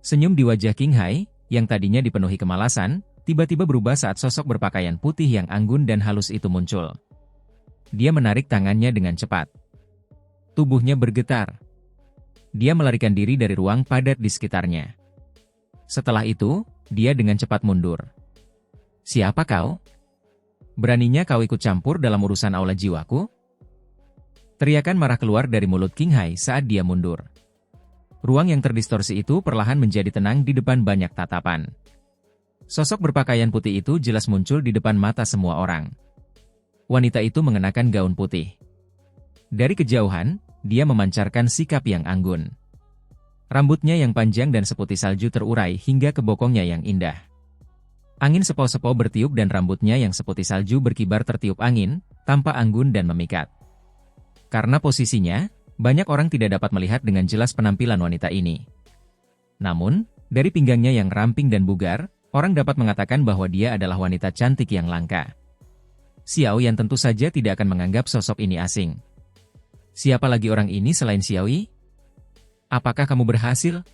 Senyum di wajah King Hai, yang tadinya dipenuhi kemalasan, tiba-tiba berubah saat sosok berpakaian putih yang anggun dan halus itu muncul. Dia menarik tangannya dengan cepat. Tubuhnya bergetar. Dia melarikan diri dari ruang padat di sekitarnya. Setelah itu, dia dengan cepat mundur. Siapa kau? Beraninya kau ikut campur dalam urusan aula jiwaku? Teriakan marah keluar dari mulut King Hai saat dia mundur. Ruang yang terdistorsi itu perlahan menjadi tenang di depan banyak tatapan. Sosok berpakaian putih itu jelas muncul di depan mata semua orang. Wanita itu mengenakan gaun putih. Dari kejauhan, dia memancarkan sikap yang anggun. Rambutnya yang panjang dan seputih salju terurai hingga ke bokongnya yang indah. Angin sepau-sepau bertiup dan rambutnya yang seputih salju berkibar tertiup angin, tampak anggun dan memikat. Karena posisinya, banyak orang tidak dapat melihat dengan jelas penampilan wanita ini. Namun, dari pinggangnya yang ramping dan bugar, orang dapat mengatakan bahwa dia adalah wanita cantik yang langka. Xiao Yan tentu saja tidak akan menganggap sosok ini asing. Siapa lagi orang ini selain Xiao Yi? Apakah kamu berhasil?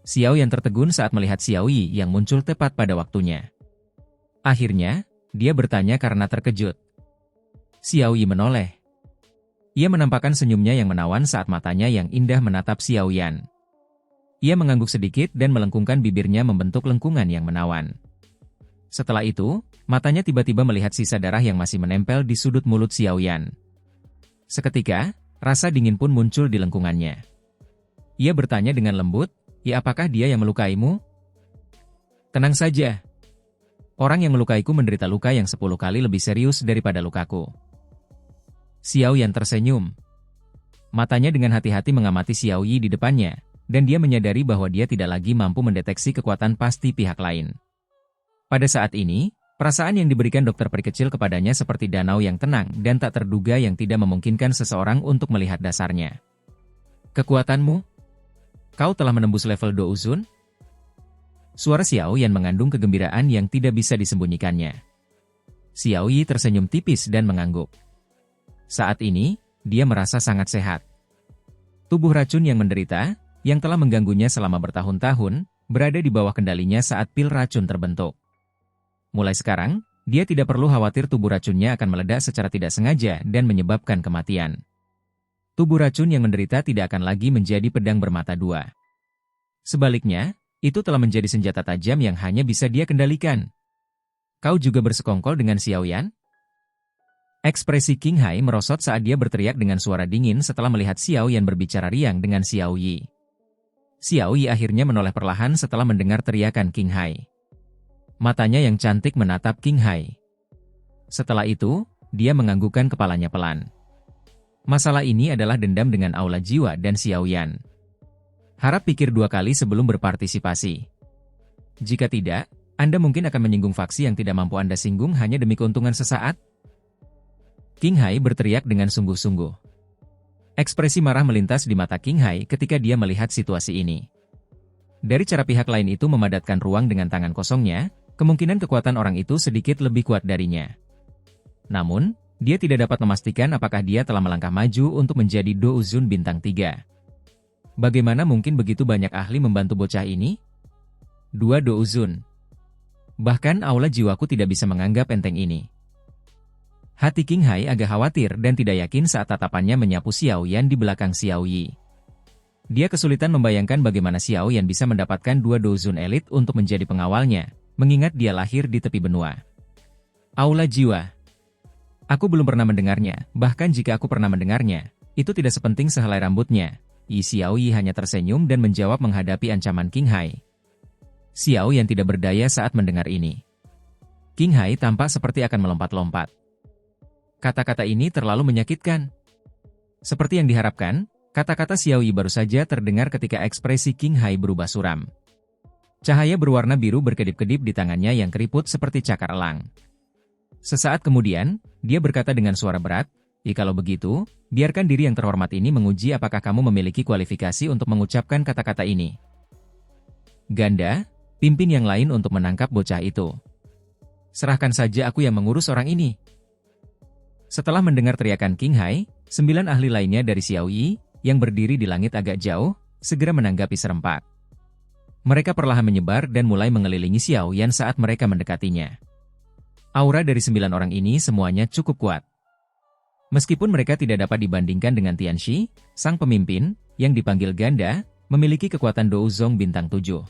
Xiao Yan tertegun saat melihat Xiao Yi yang muncul tepat pada waktunya. Akhirnya, dia bertanya karena terkejut. Xiao Yi menoleh. Ia menampakkan senyumnya yang menawan saat matanya yang indah menatap Xiao Yan. Ia mengangguk sedikit dan melengkungkan bibirnya membentuk lengkungan yang menawan. Setelah itu, matanya tiba-tiba melihat sisa darah yang masih menempel di sudut mulut Xiao Yan. Seketika, rasa dingin pun muncul di lengkungannya. Ia bertanya dengan lembut, "Ya, apakah dia yang melukaimu?" "Tenang saja. Orang yang melukaiku menderita luka yang 10 kali lebih serius daripada lukaku." Xiao Yan tersenyum. Matanya dengan hati-hati mengamati Xiao Yi di depannya, dan dia menyadari bahwa dia tidak lagi mampu mendeteksi kekuatan pasti pihak lain. Pada saat ini, perasaan yang diberikan dokter peri kecil kepadanya seperti danau yang tenang dan tak terduga yang tidak memungkinkan seseorang untuk melihat dasarnya. "Kekuatanmu? Kau telah menembus level Douzun?" Suara Xiao Yan mengandung kegembiraan yang tidak bisa disembunyikannya. Xiao Yi tersenyum tipis dan mengangguk. Saat ini, dia merasa sangat sehat. Tubuh racun yang menderita, yang telah mengganggunya selama bertahun-tahun, berada di bawah kendalinya saat pil racun terbentuk. Mulai sekarang, dia tidak perlu khawatir tubuh racunnya akan meledak secara tidak sengaja dan menyebabkan kematian. Tubuh racun yang menderita tidak akan lagi menjadi pedang bermata dua. Sebaliknya, itu telah menjadi senjata tajam yang hanya bisa dia kendalikan. "Kau juga bersekongkol dengan Xiao Yan?" Ekspresi King Hai merosot saat dia berteriak dengan suara dingin setelah melihat Xiao Yan berbicara riang dengan Xiao Yi. Xiao Yi akhirnya menoleh perlahan setelah mendengar teriakan King Hai. Matanya yang cantik menatap King Hai. Setelah itu, dia menganggukkan kepalanya pelan. Masalah ini adalah dendam dengan aula jiwa dan Xiao Yan. Harap pikir 2 kali sebelum berpartisipasi. Jika tidak, Anda mungkin akan menyinggung faksi yang tidak mampu Anda singgung hanya demi keuntungan sesaat. King Hai berteriak dengan sungguh-sungguh. Ekspresi marah melintas di mata King Hai ketika dia melihat situasi ini. Dari cara pihak lain itu memadatkan ruang dengan tangan kosongnya, kemungkinan kekuatan orang itu sedikit lebih kuat darinya. Namun, dia tidak dapat memastikan apakah dia telah melangkah maju untuk menjadi Douzun bintang 3. Bagaimana mungkin begitu banyak ahli membantu bocah ini? 2 Douzun. Bahkan aula jiwaku tidak bisa menganggap enteng ini. Hati King Hai agak khawatir dan tidak yakin saat tatapannya menyapu Xiao Yan di belakang Xiao Yi. Dia kesulitan membayangkan bagaimana Xiao Yan bisa mendapatkan 2 Douzun elit untuk menjadi pengawalnya, mengingat dia lahir di tepi benua. Aula jiwa. Aku belum pernah mendengarnya, bahkan jika aku pernah mendengarnya, itu tidak sepenting sehelai rambutnya. Xiao Yi hanya tersenyum dan menjawab menghadapi ancaman King Hai. Xiao Yan tidak berdaya saat mendengar ini. King Hai tampak seperti akan melompat-lompat. Kata-kata ini terlalu menyakitkan. Seperti yang diharapkan, kata-kata Xiao Yi baru saja terdengar ketika ekspresi King Hai berubah suram. Cahaya berwarna biru berkedip-kedip di tangannya yang keriput seperti cakar elang. Sesaat kemudian, dia berkata dengan suara berat, "Kalau begitu, biarkan diri yang terhormat ini menguji apakah kamu memiliki kualifikasi untuk mengucapkan kata-kata ini." Ganda, pimpin yang lain untuk menangkap bocah itu. "Serahkan saja aku yang mengurus orang ini." Setelah mendengar teriakan King Hai, 9 ahli lainnya dari Xiao Yi, yang berdiri di langit agak jauh, segera menanggapi serempak. Mereka perlahan menyebar dan mulai mengelilingi Xiao Yan saat mereka mendekatinya. Aura dari 9 orang ini semuanya cukup kuat. Meskipun mereka tidak dapat dibandingkan dengan Tianxi, sang pemimpin, yang dipanggil Ganda, memiliki kekuatan Douzong bintang 7.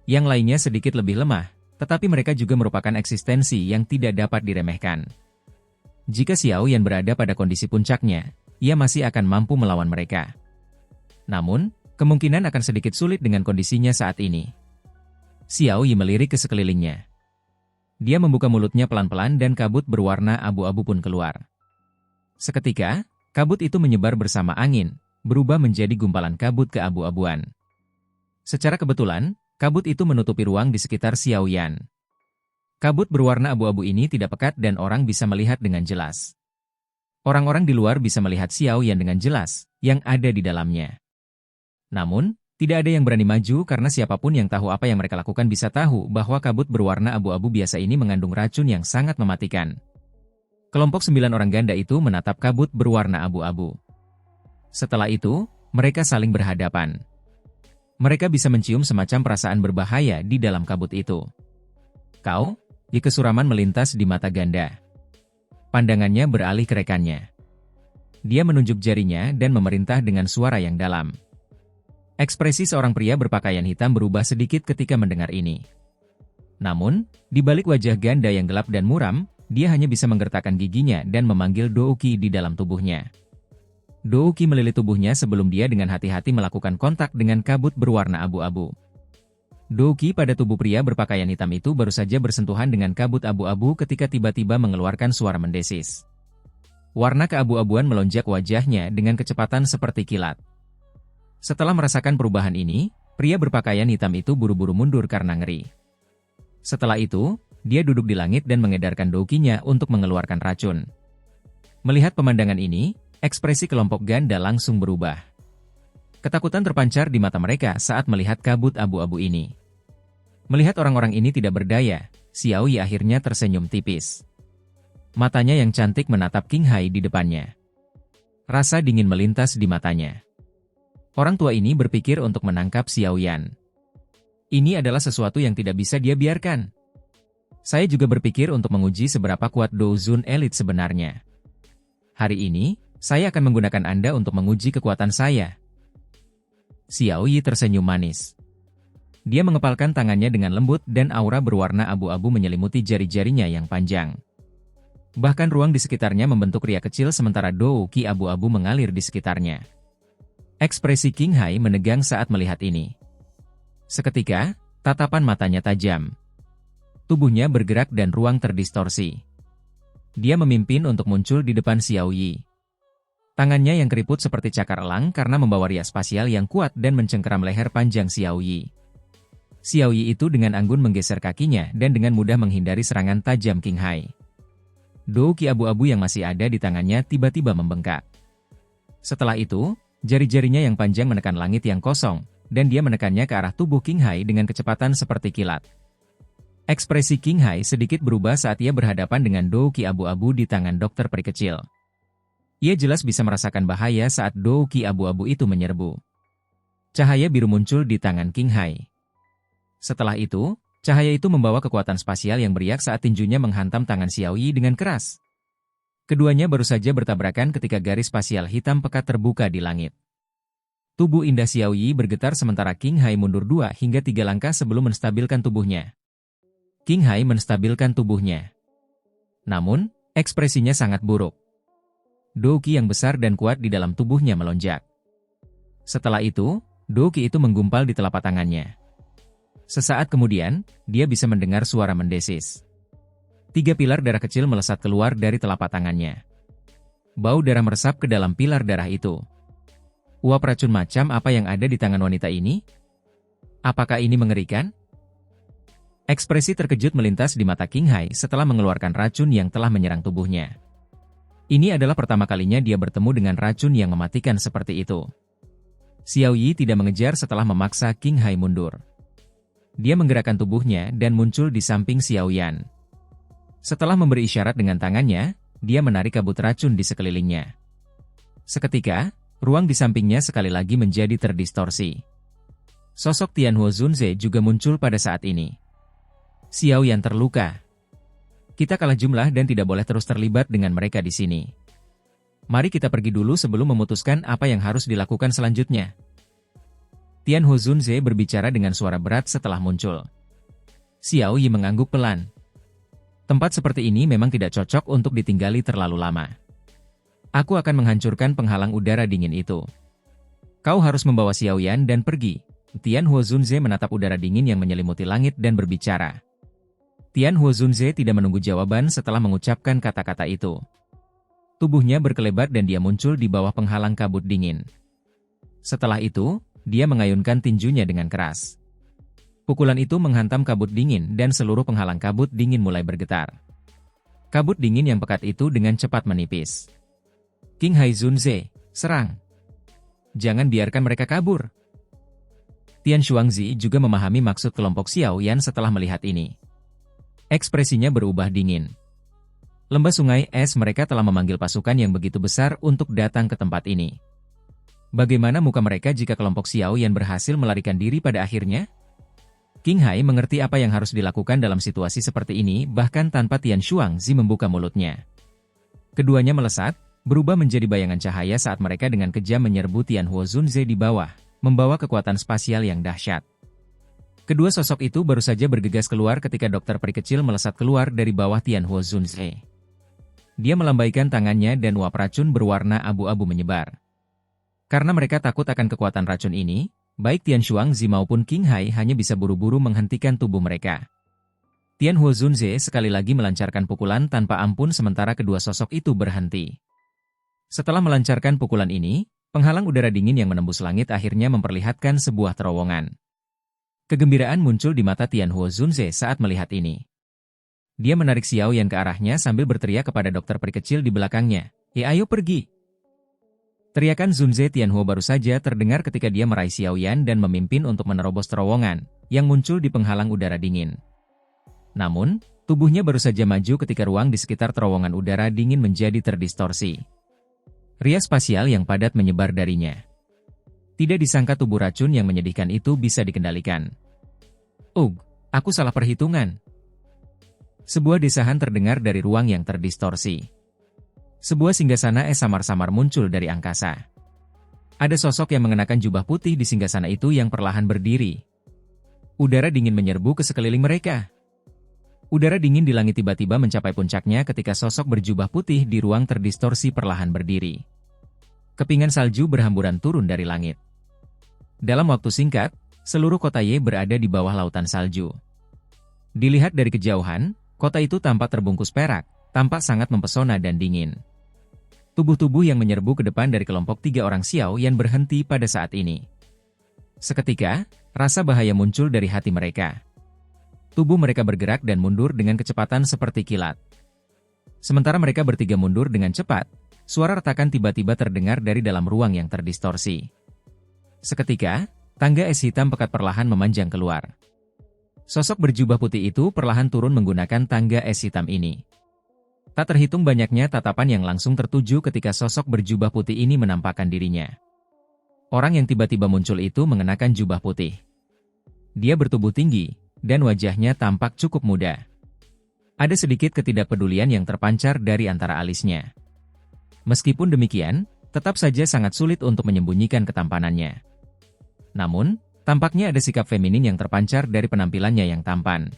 Yang lainnya sedikit lebih lemah, tetapi mereka juga merupakan eksistensi yang tidak dapat diremehkan. Jika Xiao Yan berada pada kondisi puncaknya, ia masih akan mampu melawan mereka. Namun, kemungkinan akan sedikit sulit dengan kondisinya saat ini. Xiao Yi melirik ke sekelilingnya. Dia membuka mulutnya pelan-pelan dan kabut berwarna abu-abu pun keluar. Seketika, kabut itu menyebar bersama angin, berubah menjadi gumpalan kabut keabu-abuan. Secara kebetulan, kabut itu menutupi ruang di sekitar Xiao Yan. Kabut berwarna abu-abu ini tidak pekat dan orang bisa melihat dengan jelas. Orang-orang di luar bisa melihat Xiao Yan dengan jelas, yang ada di dalamnya. Namun, tidak ada yang berani maju karena siapapun yang tahu apa yang mereka lakukan bisa tahu bahwa kabut berwarna abu-abu biasa ini mengandung racun yang sangat mematikan. Kelompok 9 orang ganda itu menatap kabut berwarna abu-abu. Setelah itu, mereka saling berhadapan. Mereka bisa mencium semacam perasaan berbahaya di dalam kabut itu. Kau? Kesuraman melintas di mata Ganda. Pandangannya beralih ke rekannya. Dia menunjuk jarinya dan memerintah dengan suara yang dalam. Ekspresi seorang pria berpakaian hitam berubah sedikit ketika mendengar ini. Namun, di balik wajah Ganda yang gelap dan muram, dia hanya bisa menggertakkan giginya dan memanggil Douki di dalam tubuhnya. Douki melilit tubuhnya sebelum dia dengan hati-hati melakukan kontak dengan kabut berwarna abu-abu. Douki pada tubuh pria berpakaian hitam itu baru saja bersentuhan dengan kabut abu-abu ketika tiba-tiba mengeluarkan suara mendesis. Warna keabu-abuan melonjak wajahnya dengan kecepatan seperti kilat. Setelah merasakan perubahan ini, pria berpakaian hitam itu buru-buru mundur karena ngeri. Setelah itu, dia duduk di langit dan mengedarkan doukinya untuk mengeluarkan racun. Melihat pemandangan ini, ekspresi kelompok Ganda langsung berubah. Ketakutan terpancar di mata mereka saat melihat kabut abu-abu ini. Melihat orang-orang ini tidak berdaya, Xiao Yi akhirnya tersenyum tipis. Matanya yang cantik menatap King Hai di depannya. Rasa dingin melintas di matanya. Orang tua ini berpikir untuk menangkap Xiao Yan. Ini adalah sesuatu yang tidak bisa dia biarkan. Saya juga berpikir untuk menguji seberapa kuat Douzun Elite sebenarnya. Hari ini, saya akan menggunakan Anda untuk menguji kekuatan saya. Xiao Yi tersenyum manis. Dia mengepalkan tangannya dengan lembut dan aura berwarna abu-abu menyelimuti jari-jarinya yang panjang. Bahkan ruang di sekitarnya membentuk ria kecil sementara douki abu-abu mengalir di sekitarnya. Ekspresi King Hai menegang saat melihat ini. Seketika, tatapan matanya tajam. Tubuhnya bergerak dan ruang terdistorsi. Dia memimpin untuk muncul di depan Xiao Yi. Tangannya yang keriput seperti cakar elang karena membawa ria spasial yang kuat dan mencengkeram leher panjang Xiao Yi. Xiao Yi itu dengan anggun menggeser kakinya dan dengan mudah menghindari serangan tajam King Hai. Douki abu-abu yang masih ada di tangannya tiba-tiba membengkak. Setelah itu, jari-jarinya yang panjang menekan langit yang kosong, dan dia menekannya ke arah tubuh King Hai dengan kecepatan seperti kilat. Ekspresi King Hai sedikit berubah saat ia berhadapan dengan douki abu-abu di tangan dokter peri kecil. Ia jelas bisa merasakan bahaya saat douki abu-abu itu menyerbu. Cahaya biru muncul di tangan King Hai. Setelah itu, cahaya itu membawa kekuatan spasial yang beriak saat tinjunya menghantam tangan Xiao Yi dengan keras. Keduanya baru saja bertabrakan ketika garis spasial hitam pekat terbuka di langit. Tubuh indah Xiao Yi bergetar sementara King Hai mundur 2 hingga 3 langkah sebelum menstabilkan tubuhnya. King Hai menstabilkan tubuhnya. Namun, ekspresinya sangat buruk. Douki yang besar dan kuat di dalam tubuhnya melonjak. Setelah itu, douki itu menggumpal di telapak tangannya. Sesaat kemudian, dia bisa mendengar suara mendesis. 3 pilar darah kecil melesat keluar dari telapak tangannya. Bau darah meresap ke dalam pilar darah itu. Uap racun macam apa yang ada di tangan wanita ini? Apakah ini mengerikan? Ekspresi terkejut melintas di mata King Hai setelah mengeluarkan racun yang telah menyerang tubuhnya. Ini adalah pertama kalinya dia bertemu dengan racun yang mematikan seperti itu. Xiao Yi tidak mengejar setelah memaksa King Hai mundur. Dia menggerakkan tubuhnya dan muncul di samping Xiao Yan. Setelah memberi isyarat dengan tangannya, dia menarik kabut racun di sekelilingnya. Seketika, ruang di sampingnya sekali lagi menjadi terdistorsi. Sosok Tianhuo Zunze juga muncul pada saat ini. Xiao Yan terluka. Kita kalah jumlah dan tidak boleh terus terlibat dengan mereka di sini. Mari kita pergi dulu sebelum memutuskan apa yang harus dilakukan selanjutnya. Tianhuo Zunze berbicara dengan suara berat setelah muncul. Xiao Yi mengangguk pelan. Tempat seperti ini memang tidak cocok untuk ditinggali terlalu lama. Aku akan menghancurkan penghalang udara dingin itu. Kau harus membawa Xiao Yan dan pergi. Tianhuo Zunze menatap udara dingin yang menyelimuti langit dan berbicara. Tianhuo Zunze tidak menunggu jawaban setelah mengucapkan kata-kata itu. Tubuhnya berkelebat dan dia muncul di bawah penghalang kabut dingin. Setelah itu, dia mengayunkan tinjunya dengan keras. Pukulan itu menghantam kabut dingin dan seluruh penghalang kabut dingin mulai bergetar. Kabut dingin yang pekat itu dengan cepat menipis. Qinghai Zunze, serang! Jangan biarkan mereka kabur. Tian Xuangzi juga memahami maksud kelompok Xiao Yan setelah melihat ini. Ekspresinya berubah dingin. Lembah sungai es mereka telah memanggil pasukan yang begitu besar untuk datang ke tempat ini. Bagaimana muka mereka jika kelompok Xiao Yan berhasil melarikan diri pada akhirnya? Qinghai mengerti apa yang harus dilakukan dalam situasi seperti ini bahkan tanpa Tian Xuangzi membuka mulutnya. Keduanya melesat, berubah menjadi bayangan cahaya saat mereka dengan kejam menyerbu Tianhuo Zunze di bawah, membawa kekuatan spasial yang dahsyat. Kedua sosok itu baru saja bergegas keluar ketika dokter peri kecil melesat keluar dari bawah Tianhuo Zunze. Dia melambaikan tangannya dan uap racun berwarna abu-abu menyebar. Karena mereka takut akan kekuatan racun ini, baik Tian Xuangzi maupun Qinghai hanya bisa buru-buru menghentikan tubuh mereka. Tianhuo Zunze sekali lagi melancarkan pukulan tanpa ampun sementara kedua sosok itu berhenti. Setelah melancarkan pukulan ini, penghalang udara dingin yang menembus langit akhirnya memperlihatkan sebuah terowongan. Kegembiraan muncul di mata Tianhuo Zunze saat melihat ini. Dia menarik Xiao Yan ke arahnya sambil berteriak kepada dokter peri kecil di belakangnya, ayo pergi!" Teriakan Zunze Tianhuo baru saja terdengar ketika dia meraih Xiao Yan dan memimpin untuk menerobos terowongan, yang muncul di penghalang udara dingin. Namun, tubuhnya baru saja maju ketika ruang di sekitar terowongan udara dingin menjadi terdistorsi. Ria spasial yang padat menyebar darinya. Tidak disangka tubuh racun yang menyedihkan itu bisa dikendalikan. Aku salah perhitungan. Sebuah desahan terdengar dari ruang yang terdistorsi. Sebuah singgasana es samar-samar muncul dari angkasa. Ada sosok yang mengenakan jubah putih di singgasana itu yang perlahan berdiri. Udara dingin menyerbu ke sekeliling mereka. Udara dingin di langit tiba-tiba mencapai puncaknya ketika sosok berjubah putih di ruang terdistorsi perlahan berdiri. Kepingan salju berhamburan turun dari langit. Dalam waktu singkat, seluruh kota Ye berada di bawah lautan salju. Dilihat dari kejauhan, kota itu tampak terbungkus perak, tampak sangat mempesona dan dingin. Tubuh-tubuh yang menyerbu ke depan dari kelompok 3 orang Xiao Yan berhenti pada saat ini. Seketika, rasa bahaya muncul dari hati mereka. Tubuh mereka bergerak dan mundur dengan kecepatan seperti kilat. Sementara mereka bertiga mundur dengan cepat, suara retakan tiba-tiba terdengar dari dalam ruang yang terdistorsi. Seketika, tangga es hitam pekat perlahan memanjang keluar. Sosok berjubah putih itu perlahan turun menggunakan tangga es hitam ini. Tak terhitung banyaknya tatapan yang langsung tertuju ketika sosok berjubah putih ini menampakkan dirinya. Orang yang tiba-tiba muncul itu mengenakan jubah putih. Dia bertubuh tinggi, dan wajahnya tampak cukup muda. Ada sedikit ketidakpedulian yang terpancar dari antara alisnya. Meskipun demikian, tetap saja sangat sulit untuk menyembunyikan ketampanannya. Namun, tampaknya ada sikap feminin yang terpancar dari penampilannya yang tampan.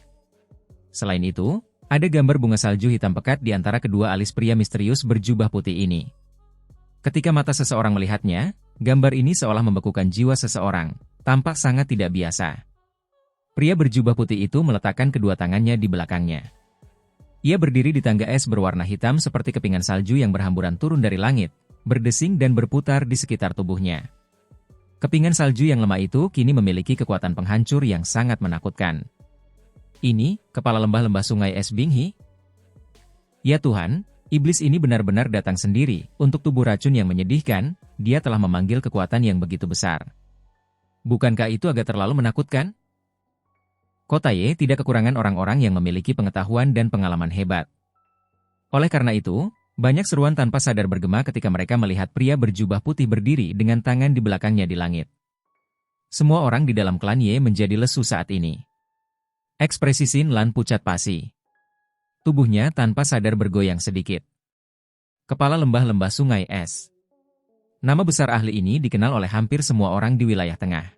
Selain itu, ada gambar bunga salju hitam pekat di antara kedua alis pria misterius berjubah putih ini. Ketika mata seseorang melihatnya, gambar ini seolah membekukan jiwa seseorang, tampak sangat tidak biasa. Pria berjubah putih itu meletakkan kedua tangannya di belakangnya. Ia berdiri di tangga es berwarna hitam seperti kepingan salju yang berhamburan turun dari langit, berdesing dan berputar di sekitar tubuhnya. Kepingan salju yang lemah itu kini memiliki kekuatan penghancur yang sangat menakutkan. Ini, kepala lembah-lembah sungai es Binghi? Ya Tuhan, iblis ini benar-benar datang sendiri, untuk tubuh racun yang menyedihkan, dia telah memanggil kekuatan yang begitu besar. Bukankah itu agak terlalu menakutkan? Kota Ye tidak kekurangan orang-orang yang memiliki pengetahuan dan pengalaman hebat. Oleh karena itu, banyak seruan tanpa sadar bergema ketika mereka melihat pria berjubah putih berdiri dengan tangan di belakangnya di langit. Semua orang di dalam klan Ye menjadi lesu saat ini. Ekspresi Xin Lan pucat pasi. Tubuhnya tanpa sadar bergoyang sedikit. Kepala lembah-lembah sungai es. Nama besar ahli ini dikenal oleh hampir semua orang di wilayah tengah.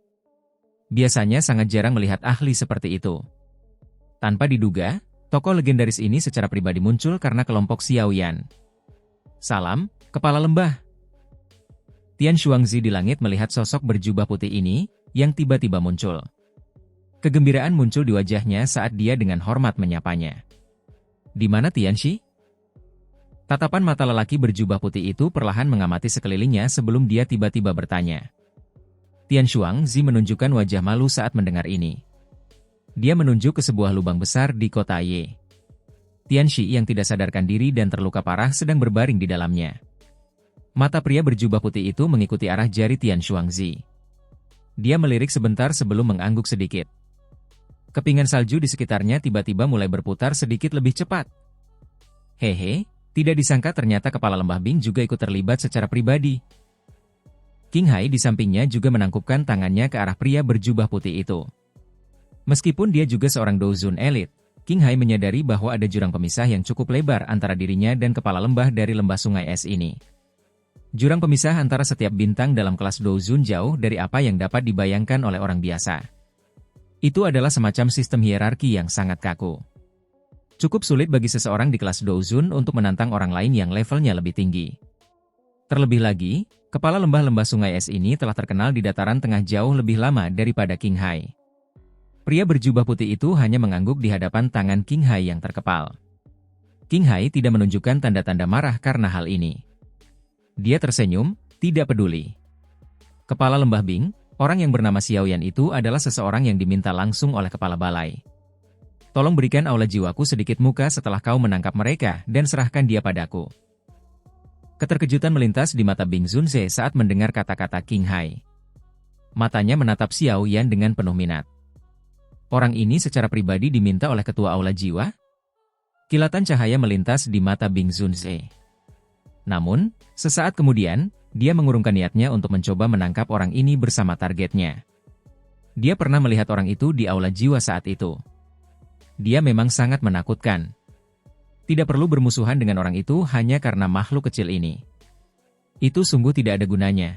Biasanya sangat jarang melihat ahli seperti itu. Tanpa diduga, tokoh legendaris ini secara pribadi muncul karena kelompok Xiaoyan. Salam, kepala lembah. Tian Xuangzi di langit melihat sosok berjubah putih ini, yang tiba-tiba muncul. Kegembiraan muncul di wajahnya saat dia dengan hormat menyapanya. Di mana Tianxi? Tatapan mata lelaki berjubah putih itu perlahan mengamati sekelilingnya sebelum dia tiba-tiba bertanya. Tian Xuangzi menunjukkan wajah malu saat mendengar ini. Dia menunjuk ke sebuah lubang besar di kota Ye. Tianxi yang tidak sadarkan diri dan terluka parah sedang berbaring di dalamnya. Mata pria berjubah putih itu mengikuti arah jari Tian Xuangzi. Dia melirik sebentar sebelum mengangguk sedikit. Kepingan salju di sekitarnya tiba-tiba mulai berputar sedikit lebih cepat. Hehe, tidak disangka ternyata kepala lembah Bing juga ikut terlibat secara pribadi. King Hai di sampingnya juga menangkupkan tangannya ke arah pria berjubah putih itu. Meskipun dia juga seorang Douzun elit, King Hai menyadari bahwa ada jurang pemisah yang cukup lebar antara dirinya dan kepala lembah dari lembah sungai es ini. Jurang pemisah antara setiap bintang dalam kelas Douzun jauh dari apa yang dapat dibayangkan oleh orang biasa. Itu adalah semacam sistem hierarki yang sangat kaku. Cukup sulit bagi seseorang di kelas Douzun untuk menantang orang lain yang levelnya lebih tinggi. Terlebih lagi, kepala lembah-lembah sungai es ini telah terkenal di dataran tengah jauh lebih lama daripada King Hai. Pria berjubah putih itu hanya mengangguk di hadapan tangan King Hai yang terkepal. King Hai tidak menunjukkan tanda-tanda marah karena hal ini. Dia tersenyum, tidak peduli. Kepala lembah Bing, orang yang bernama Xiaoyan itu adalah seseorang yang diminta langsung oleh kepala balai. Tolong berikan aula jiwaku sedikit muka setelah kau menangkap mereka dan serahkan dia padaku. Keterkejutan melintas di mata Bing Zunze saat mendengar kata-kata King Hai. Matanya menatap Xiaoyan dengan penuh minat. Orang ini secara pribadi diminta oleh ketua aula jiwa? Kilatan cahaya melintas di mata Bing Zunze. Namun, sesaat kemudian, dia mengurungkan niatnya untuk mencoba menangkap orang ini bersama targetnya. Dia pernah melihat orang itu di aula jiwa saat itu. Dia memang sangat menakutkan. Tidak perlu bermusuhan dengan orang itu hanya karena makhluk kecil ini. Itu sungguh tidak ada gunanya.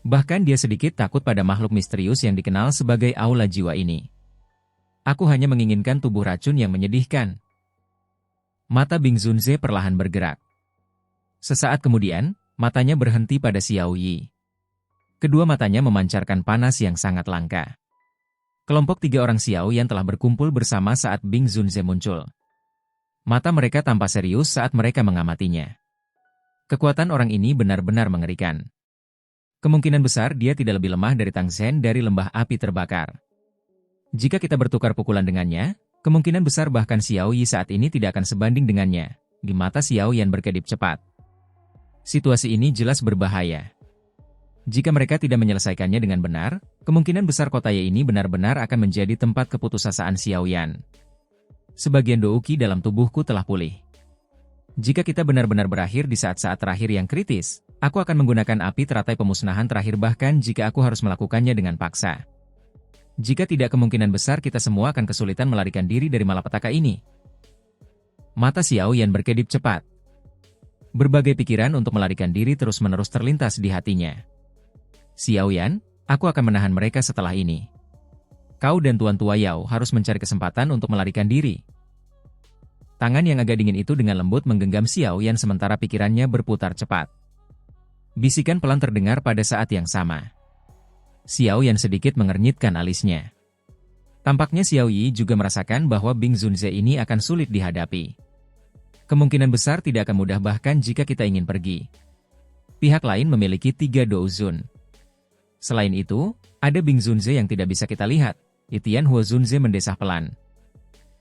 Bahkan dia sedikit takut pada makhluk misterius yang dikenal sebagai aula jiwa ini. Aku hanya menginginkan tubuh racun yang menyedihkan. Mata Bing Zunze perlahan bergerak. Sesaat kemudian, matanya berhenti pada Xiao Yi. Kedua matanya memancarkan panas yang sangat langka. Kelompok 3 orang Xiao yang telah berkumpul bersama saat Bing Zunze muncul. Mata mereka tampak serius saat mereka mengamatinya. Kekuatan orang ini benar-benar mengerikan. Kemungkinan besar dia tidak lebih lemah dari Tang Zhen dari lembah api terbakar. Jika kita bertukar pukulan dengannya, kemungkinan besar bahkan Xiao Yi saat ini tidak akan sebanding dengannya. Di mata Xiao Yan berkedip cepat. Situasi ini jelas berbahaya. Jika mereka tidak menyelesaikannya dengan benar, kemungkinan besar kota Ye ini benar-benar akan menjadi tempat keputusasaan Xiao Yan. Sebagian douki dalam tubuhku telah pulih. Jika kita benar-benar berakhir di saat-saat terakhir yang kritis, aku akan menggunakan api teratai pemusnahan terakhir bahkan jika aku harus melakukannya dengan paksa. Jika tidak, kemungkinan besar kita semua akan kesulitan melarikan diri dari malapetaka ini. Mata Xiao Yan berkedip cepat. Berbagai pikiran untuk melarikan diri terus-menerus terlintas di hatinya. Xiao Yan, aku akan menahan mereka setelah ini. Kau dan Tuan Tua Yao harus mencari kesempatan untuk melarikan diri. Tangan yang agak dingin itu dengan lembut menggenggam Xiao Yan sementara pikirannya berputar cepat. Bisikan pelan terdengar pada saat yang sama. Xiao Yan sedikit mengernyitkan alisnya. Tampaknya Xiao Yi juga merasakan bahwa Bing Zunze ini akan sulit dihadapi. Kemungkinan besar tidak akan mudah bahkan jika kita ingin pergi. Pihak lain memiliki 3 Douzun. Selain itu, ada Bing Zunze yang tidak bisa kita lihat. Itian Huo Zunze mendesah pelan.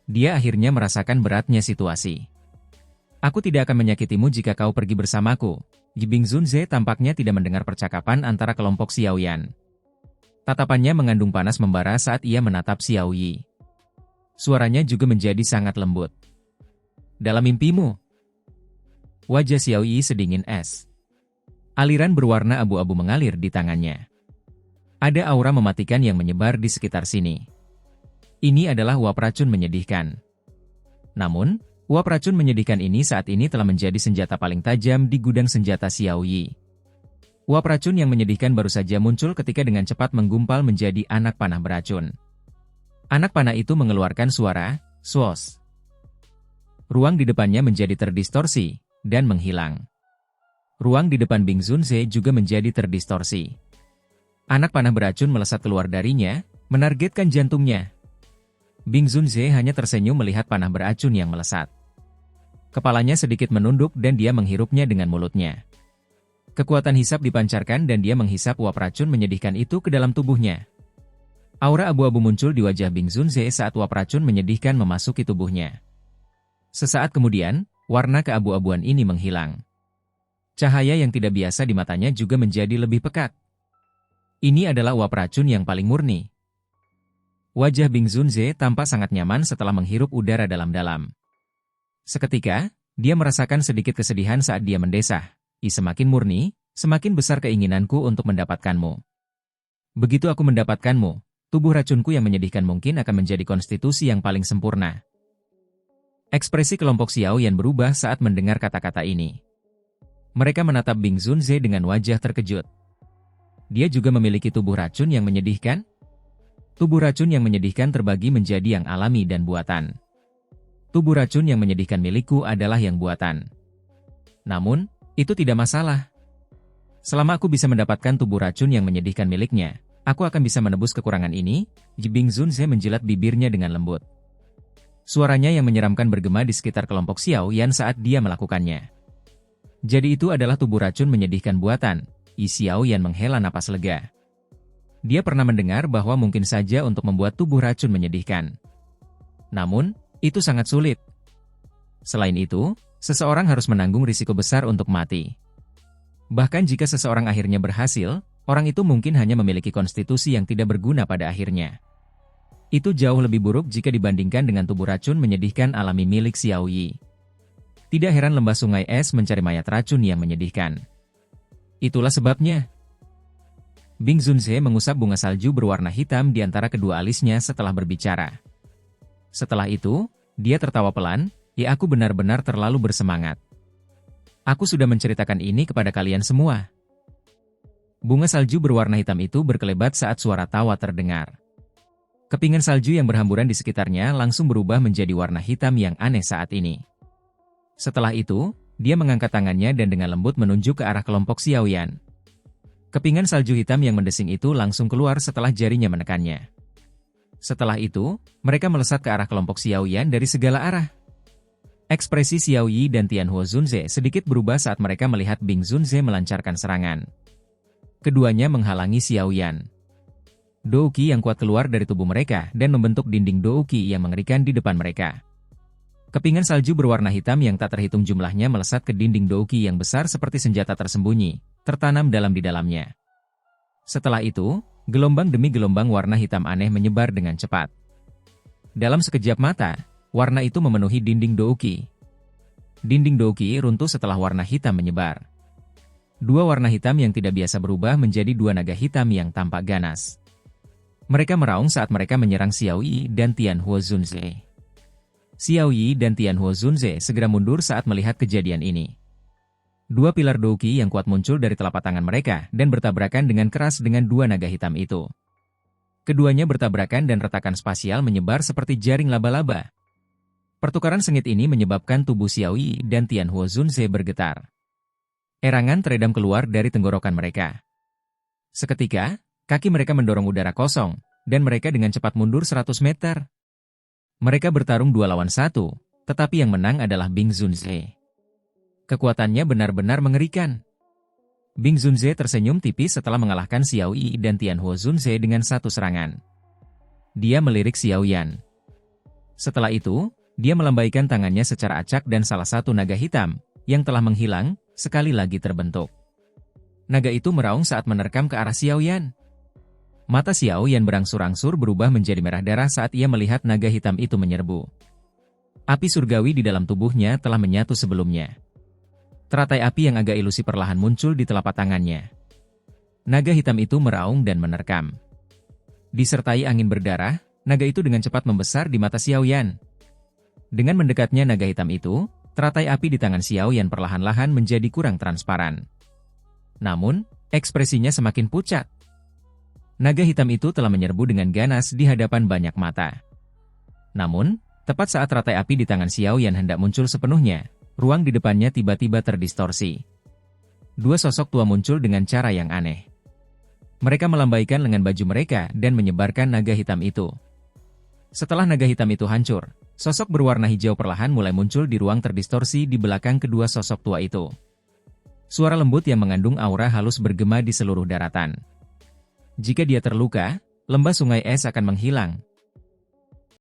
Dia akhirnya merasakan beratnya situasi. Aku tidak akan menyakitimu jika kau pergi bersamaku. Bing Zunze tampaknya tidak mendengar percakapan antara kelompok Xiao Yan. Tatapannya mengandung panas membara saat ia menatap Xiao Yi. Suaranya juga menjadi sangat lembut. Dalam mimpimu. Wajah Xiao Yi sedingin es. Aliran berwarna abu-abu mengalir di tangannya. Ada aura mematikan yang menyebar di sekitar sini. Ini adalah uap racun menyedihkan. Namun, uap racun menyedihkan ini saat ini telah menjadi senjata paling tajam di gudang senjata Xiao Yi. Uap racun yang menyedihkan baru saja muncul ketika dengan cepat menggumpal menjadi anak panah beracun. Anak panah itu mengeluarkan suara, swoosh. Ruang di depannya menjadi terdistorsi, dan menghilang. Ruang di depan Bing Zunze juga menjadi terdistorsi. Anak panah beracun melesat keluar darinya, menargetkan jantungnya. Bing Zunze hanya tersenyum melihat panah beracun yang melesat. Kepalanya sedikit menunduk dan dia menghirupnya dengan mulutnya. Kekuatan hisap dipancarkan dan dia menghisap uap racun menyedihkan itu ke dalam tubuhnya. Aura abu-abu muncul di wajah Bing Zunze saat uap racun menyedihkan memasuki tubuhnya. Sesaat kemudian, warna keabu-abuan ini menghilang. Cahaya yang tidak biasa di matanya juga menjadi lebih pekat. Ini adalah uap racun yang paling murni. Wajah Bing Zunze tampak sangat nyaman setelah menghirup udara dalam-dalam. Seketika, dia merasakan sedikit kesedihan saat dia mendesah. Semakin murni, semakin besar keinginanku untuk mendapatkanmu. Begitu aku mendapatkanmu, tubuh racunku yang menyedihkan mungkin akan menjadi konstitusi yang paling sempurna. Ekspresi kelompok Xiao Yan berubah saat mendengar kata-kata ini. Mereka menatap Bing Zunze dengan wajah terkejut. Dia juga memiliki tubuh racun yang menyedihkan? Tubuh racun yang menyedihkan terbagi menjadi yang alami dan buatan. Tubuh racun yang menyedihkan milikku adalah yang buatan. Namun, itu tidak masalah. Selama aku bisa mendapatkan tubuh racun yang menyedihkan miliknya, aku akan bisa menebus kekurangan ini. Bing Zunze menjilat bibirnya dengan lembut. Suaranya yang menyeramkan bergema di sekitar kelompok Xiao Yan saat dia melakukannya. Jadi itu adalah tubuh racun menyedihkan buatan. Xiao Yan menghela napas lega. Dia pernah mendengar bahwa mungkin saja untuk membuat tubuh racun menyedihkan. Namun, itu sangat sulit. Selain itu, seseorang harus menanggung risiko besar untuk mati. Bahkan jika seseorang akhirnya berhasil, orang itu mungkin hanya memiliki konstitusi yang tidak berguna pada akhirnya. Itu jauh lebih buruk jika dibandingkan dengan tubuh racun menyedihkan alami milik Xiao Yi. Tidak heran lembah sungai es mencari mayat racun yang menyedihkan. Itulah sebabnya. Bing Zunze mengusap bunga salju berwarna hitam di antara kedua alisnya setelah berbicara. Setelah itu, dia tertawa pelan, "Ya, aku benar-benar terlalu bersemangat. Aku sudah menceritakan ini kepada kalian semua." Bunga salju berwarna hitam itu berkelebat saat suara tawa terdengar. Kepingan salju yang berhamburan di sekitarnya langsung berubah menjadi warna hitam yang aneh saat ini. Setelah itu, dia mengangkat tangannya dan dengan lembut menunjuk ke arah kelompok Xiao Yan. Kepingan salju hitam yang mendesing itu langsung keluar setelah jarinya menekannya. Setelah itu, mereka melesat ke arah kelompok Xiao Yan dari segala arah. Ekspresi Xiao Yi dan Tianhuo Zunze sedikit berubah saat mereka melihat Bing Zunze melancarkan serangan. Keduanya menghalangi Xiao Yan. Douqi yang kuat keluar dari tubuh mereka dan membentuk dinding Douqi yang mengerikan di depan mereka. Kepingan salju berwarna hitam yang tak terhitung jumlahnya melesat ke dinding Douqi yang besar seperti senjata tersembunyi, tertanam dalam di dalamnya. Setelah itu, gelombang demi gelombang warna hitam aneh menyebar dengan cepat. Dalam sekejap mata, warna itu memenuhi dinding Douqi. Dinding Douqi runtuh setelah warna hitam menyebar. Dua warna hitam yang tidak biasa berubah menjadi dua naga hitam yang tampak ganas. Mereka meraung saat mereka menyerang Xiao Yi dan Tianhuo Zunze. Xiao Yi dan Tianhuo Zunze segera mundur saat melihat kejadian ini. Dua pilar Douqi yang kuat muncul dari telapak tangan mereka dan bertabrakan dengan keras dengan dua naga hitam itu. Keduanya bertabrakan dan retakan spasial menyebar seperti jaring laba-laba. Pertukaran sengit ini menyebabkan tubuh Xiao Yi dan Tianhuo Zunze bergetar. Erangan teredam keluar dari tenggorokan mereka. Seketika, kaki mereka mendorong udara kosong, dan mereka dengan cepat mundur 100 meter. Mereka bertarung 2 lawan 1, tetapi yang menang adalah Bing Zunze. Kekuatannya benar-benar mengerikan. Bing Zunze tersenyum tipis setelah mengalahkan Xiao Yi dan Tianhuo Zunze dengan satu serangan. Dia melirik Xiao Yan. Setelah itu, dia melambaikan tangannya secara acak dan salah satu naga hitam, yang telah menghilang, sekali lagi terbentuk. Naga itu meraung saat menerkam ke arah Xiao Yan. Mata Xiao Yan berangsur-angsur berubah menjadi merah darah saat ia melihat naga hitam itu menyerbu. Api surgawi di dalam tubuhnya telah menyatu sebelumnya. Teratai api yang agak ilusi perlahan muncul di telapak tangannya. Naga hitam itu meraung dan menerkam. Disertai angin berdarah, naga itu dengan cepat membesar di mata Xiaoyan. Dengan mendekatnya naga hitam itu, teratai api di tangan Xiaoyan perlahan-lahan menjadi kurang transparan. Namun, ekspresinya semakin pucat. Naga hitam itu telah menyerbu dengan ganas di hadapan banyak mata. Namun, tepat saat teratai api di tangan Xiaoyan hendak muncul sepenuhnya, ruang di depannya tiba-tiba terdistorsi. Dua sosok tua muncul dengan cara yang aneh. Mereka melambaikan lengan baju mereka dan menyebarkan naga hitam itu. Setelah naga hitam itu hancur, sosok berwarna hijau perlahan mulai muncul di ruang terdistorsi di belakang kedua sosok tua itu. Suara lembut yang mengandung aura halus bergema di seluruh daratan. Jika dia terluka, lembah sungai es akan menghilang,